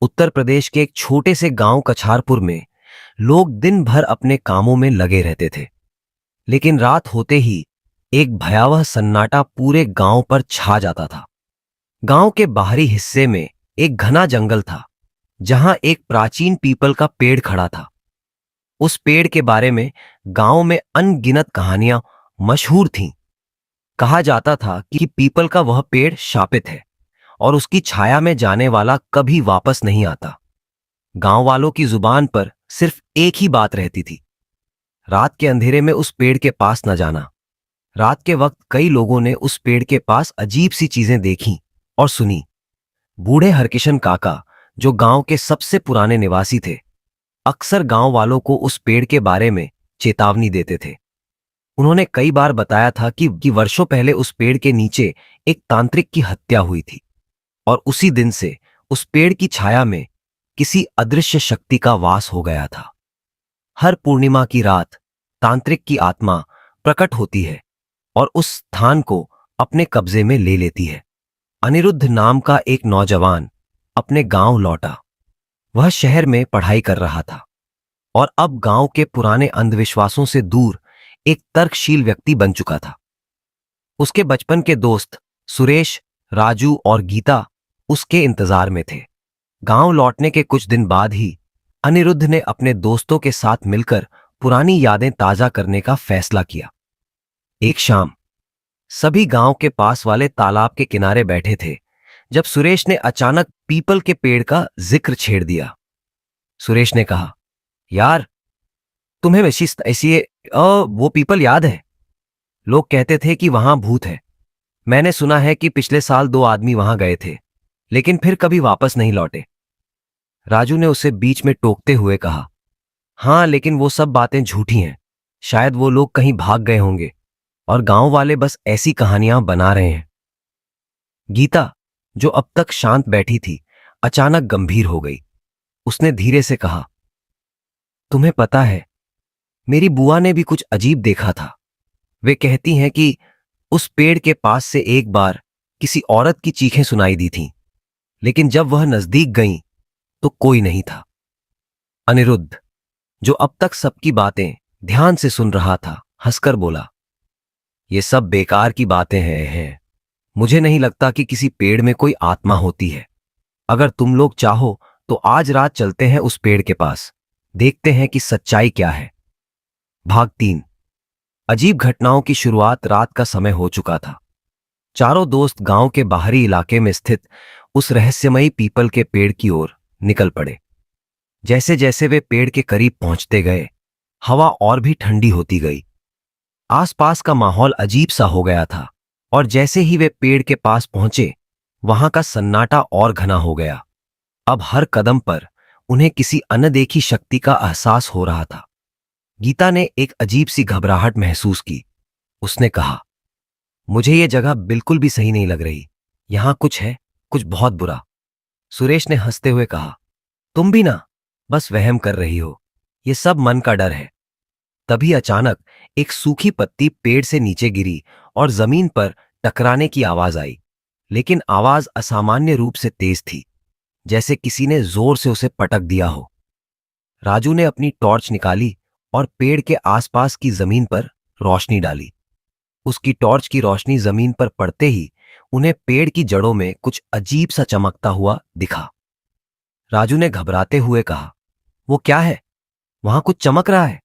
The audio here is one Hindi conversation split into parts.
उत्तर प्रदेश के एक छोटे से गांव कछारपुर में लोग दिन भर अपने कामों में लगे रहते थे। लेकिन रात होते ही एक भयावह सन्नाटा पूरे गांव पर छा जाता था। गांव के बाहरी हिस्से में एक घना जंगल था, जहां एक प्राचीन पीपल का पेड़ खड़ा था। उस पेड़ के बारे में गांव में अनगिनत कहानियां मशहूर थीं। कहा जाता था कि पीपल का वह पेड़ शापित है और उसकी छाया में जाने वाला कभी वापस नहीं आता। गांव वालों की जुबान पर सिर्फ एक ही बात रहती थी, रात के अंधेरे में उस पेड़ के पास न जाना। रात के वक्त कई लोगों ने उस पेड़ के पास अजीब सी चीजें देखी और सुनी। बूढ़े हरकिशन काका, जो गांव के सबसे पुराने निवासी थे, अक्सर गांव वालों को उस पेड़ के बारे में चेतावनी देते थे। उन्होंने कई बार बताया था कि वर्षों पहले उस पेड़ के नीचे एक तांत्रिक की हत्या हुई थी और उसी दिन से उस पेड़ की छाया में किसी अदृश्य शक्ति का वास हो गया था। हर पूर्णिमा की रात तांत्रिक की आत्मा प्रकट होती है और उस स्थान को अपने कब्जे में ले लेती है। अनिरुद्ध नाम का एक नौजवान अपने गांव लौटा। वह शहर में पढ़ाई कर रहा था और अब गांव के पुराने अंधविश्वासों से दूर एक तर्कशील व्यक्ति बन चुका था। उसके बचपन के दोस्त सुरेश, राजू और गीता उसके इंतजार में थे। गांव लौटने के कुछ दिन बाद ही अनिरुद्ध ने अपने दोस्तों के साथ मिलकर पुरानी यादें ताजा करने का फैसला किया। एक शाम सभी गांव के पास वाले तालाब के किनारे बैठे थे जब सुरेश ने अचानक पीपल के पेड़ का जिक्र छेड़ दिया। सुरेश ने कहा, यार, तुम्हें ऐसी वो पीपल याद है? लोग कहते थे कि वहां भूत है। मैंने सुना है कि पिछले साल 2 आदमी वहां गए थे, लेकिन फिर कभी वापस नहीं लौटे। राजू ने उसे बीच में टोकते हुए कहा, हां, लेकिन वो सब बातें झूठी हैं। शायद वो लोग कहीं भाग गए होंगे और गांव वाले बस ऐसी कहानियां बना रहे हैं। गीता, जो अब तक शांत बैठी थी, अचानक गंभीर हो गई। उसने धीरे से कहा, तुम्हें पता है, मेरी बुआ ने भी कुछ अजीब देखा था। वे कहती हैं कि उस पेड़ के पास से एक बार किसी औरत की चीखें सुनाई दी थीं, लेकिन जब वह नजदीक गईं तो कोई नहीं था। अनिरुद्ध, जो अब तक सबकी बातें ध्यान से सुन रहा था, हंसकर बोला, ये सब बेकार की बातें हैं। मुझे नहीं लगता कि किसी पेड़ में कोई आत्मा होती है। अगर तुम लोग चाहो तो आज रात चलते हैं उस पेड़ के पास, देखते हैं कि सच्चाई क्या है। भाग 3। अजीब घटनाओं की शुरुआत। रात का समय हो चुका था। चारों दोस्त गांव के बाहरी इलाके में स्थित उस रहस्यमयी पीपल के पेड़ की ओर निकल पड़े। जैसे जैसे वे पेड़ के करीब पहुंचते गए, हवा और भी ठंडी होती गई। आसपास का माहौल अजीब सा हो गया था और जैसे ही वे पेड़ के पास पहुंचे, वहां का सन्नाटा और घना हो गया। अब हर कदम पर उन्हें किसी अनदेखी शक्ति का एहसास हो रहा था। गीता ने एक अजीब सी घबराहट महसूस की। उसने कहा, मुझे ये जगह बिल्कुल भी सही नहीं लग रही। यहां कुछ है, कुछ बहुत बुरा। सुरेश ने हंसते हुए कहा, तुम भी ना बस वहम कर रही हो, ये सब मन का डर है। तभी अचानक एक सूखी पत्ती पेड़ से नीचे गिरी और जमीन पर टकराने की आवाज आई, लेकिन आवाज असामान्य रूप से तेज थी, जैसे किसी ने जोर से उसे पटक दिया हो। राजू ने अपनी टॉर्च निकाली और पेड़ के आसपास की जमीन पर रोशनी डाली। उसकी टॉर्च की रोशनी जमीन पर पड़ते ही उन्हें पेड़ की जड़ों में कुछ अजीब सा चमकता हुआ दिखा। राजू ने घबराते हुए कहा, वो क्या है? वहां कुछ चमक रहा है।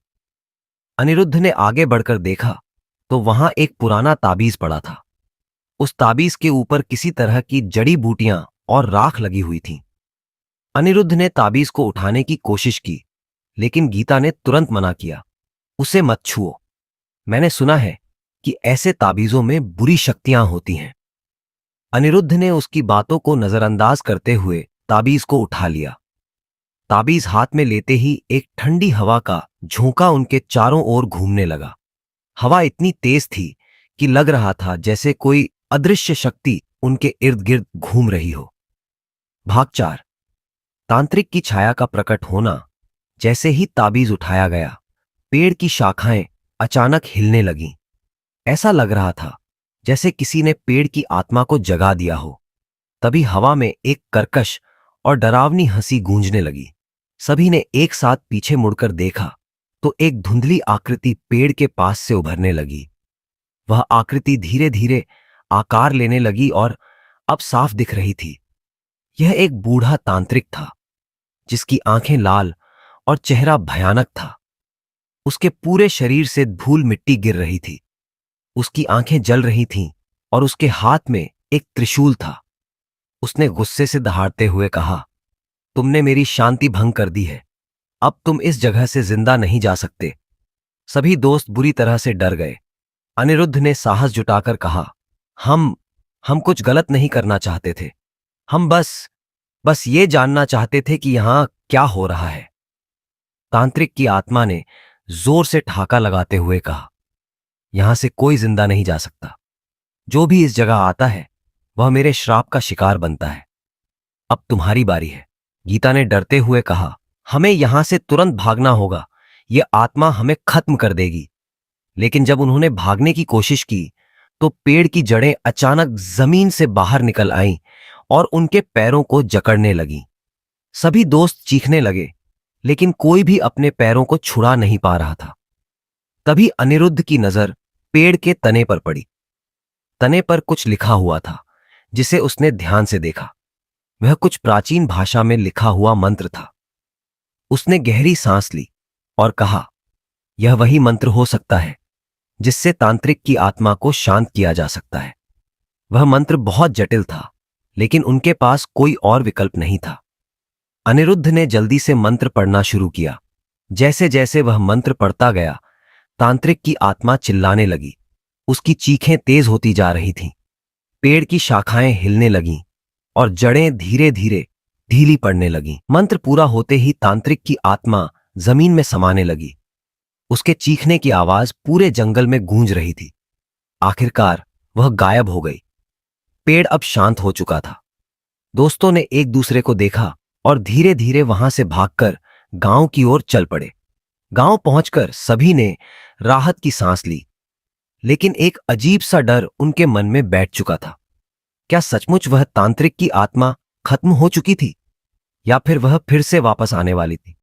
अनिरुद्ध ने आगे बढ़कर देखा तो वहां एक पुराना ताबीज पड़ा था। उस ताबीज के ऊपर किसी तरह की जड़ी बूटियां और राख लगी हुई थीं। अनिरुद्ध ने ताबीज को उठाने की कोशिश की, लेकिन गीता ने तुरंत मना किया, उसे मत छुओ। मैंने सुना है कि ऐसे ताबीजों में बुरी शक्तियां होती हैं। अनिरुद्ध ने उसकी बातों को नजरअंदाज करते हुए ताबीज को उठा लिया। ताबीज हाथ में लेते ही एक ठंडी हवा का झोंका उनके चारों ओर घूमने लगा। हवा इतनी तेज थी कि लग रहा था जैसे कोई अदृश्य शक्ति उनके इर्द गिर्द घूम रही हो। भाग 4। तांत्रिक की छाया का प्रकट होना। जैसे ही ताबीज उठाया गया, पेड़ की शाखाएं अचानक हिलने लगीं। ऐसा लग रहा था जैसे किसी ने पेड़ की आत्मा को जगा दिया हो। तभी हवा में एक कर्कश और डरावनी हंसी गूंजने लगी। सभी ने एक साथ पीछे मुड़कर देखा तो एक धुंधली आकृति पेड़ के पास से उभरने लगी। वह आकृति धीरे धीरे आकार लेने लगी और अब साफ दिख रही थी। यह एक बूढ़ा तांत्रिक था, जिसकी आंखें लाल और चेहरा भयानक था। उसके पूरे शरीर से धूल मिट्टी गिर रही थी। उसकी आंखें जल रही थीं और उसके हाथ में एक त्रिशूल था। उसने गुस्से से दहाड़ते हुए कहा, तुमने मेरी शांति भंग कर दी है। अब तुम इस जगह से जिंदा नहीं जा सकते। सभी दोस्त बुरी तरह से डर गए। अनिरुद्ध ने साहस जुटाकर कहा, हम कुछ गलत नहीं करना चाहते थे। हम बस ये जानना चाहते थे कि यहां क्या हो रहा है। तांत्रिक की आत्मा ने जोर से ठहाका लगाते हुए कहा, यहां से कोई जिंदा नहीं जा सकता। जो भी इस जगह आता है वह मेरे श्राप का शिकार बनता है। अब तुम्हारी बारी है। गीता ने डरते हुए कहा, हमें यहां से तुरंत भागना होगा। यह आत्मा हमें खत्म कर देगी। लेकिन जब उन्होंने भागने की कोशिश की तो पेड़ की जड़ें अचानक जमीन से बाहर निकल आईं और उनके पैरों को जकड़ने लगीं। सभी दोस्त चीखने लगे, लेकिन कोई भी अपने पैरों को छुड़ा नहीं पा रहा था। तभी अनिरुद्ध की नजर पेड़ के तने पर पड़ी। तने पर कुछ लिखा हुआ था, जिसे उसने ध्यान से देखा। वह कुछ प्राचीन भाषा में लिखा हुआ मंत्र था। उसने गहरी सांस ली और कहा, यह वही मंत्र हो सकता है जिससे तांत्रिक की आत्मा को शांत किया जा सकता है। वह मंत्र बहुत जटिल था, लेकिन उनके पास कोई और विकल्प नहीं था। अनिरुद्ध ने जल्दी से मंत्र पढ़ना शुरू किया। जैसे जैसे वह मंत्र पढ़ता गया, तांत्रिक की आत्मा चिल्लाने लगी। उसकी चीखें तेज होती जा रही थीं। पेड़ की शाखाएं हिलने लगीं और जड़ें धीरे धीरे ढीली पड़ने लगीं। मंत्र पूरा होते ही तांत्रिक की आत्मा जमीन में समाने लगी। उसके चीखने की आवाज पूरे जंगल में गूंज रही थी। आखिरकार वह गायब हो गई। पेड़ अब शांत हो चुका था। दोस्तों ने एक दूसरे को देखा और धीरे धीरे वहां से भागकर गांव की ओर चल पड़े। गांव पहुंचकर सभी ने राहत की सांस ली, लेकिन एक अजीब सा डर उनके मन में बैठ चुका था। क्या सचमुच वह तांत्रिक की आत्मा खत्म हो चुकी थी, या फिर वह फिर से वापस आने वाली थी?